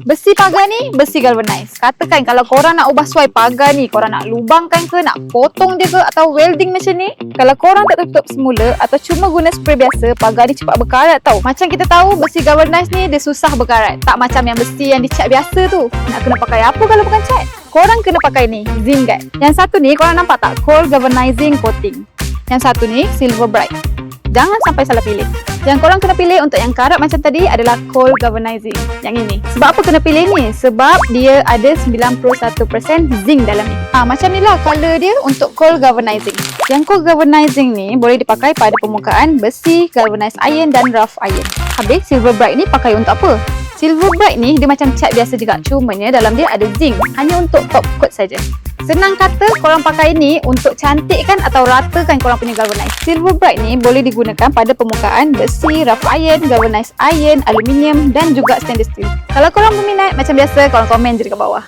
Besi pagar ni besi galvanized. Katakan kalau korang nak ubah suai pagar ni, korang nak lubangkan ke, nak potong dia ke atau welding macam ni, kalau korang tak tutup semula atau cuma guna spray biasa, pagar ni cepat berkarat tau. Macam kita tahu besi galvanized ni dia susah berkarat. Tak macam yang besi yang dicat biasa tu. Nak kena pakai apa kalau bukan cat? Korang kena pakai ni, zinc guard. Yang satu ni korang nampak tak? Cold galvanizing coating. Yang satu ni silver bright. Jangan sampai salah pilih. Yang korang kena pilih untuk yang karat macam tadi adalah cold galvanizing. Yang ini. Sebab apa kena pilih ni? Sebab dia ada 91% zinc dalam ni. Macam ni lah colour dia untuk cold galvanizing. Yang cold galvanizing ni boleh dipakai pada permukaan besi, galvanized iron dan rough iron. Habis silver bright ni pakai untuk apa? Silver bright ni dia macam cat biasa juga. Cumanya dalam dia ada zinc. Hanya untuk top coat saja. Senang kata, korang pakai ni untuk cantikkan atau ratakan korang punya galvanized. Silver bright ni boleh digunakan pada permukaan besi, rough iron, galvanized iron, aluminium dan juga stainless steel. Kalau korang berminat, macam biasa, korang komen je dekat bawah.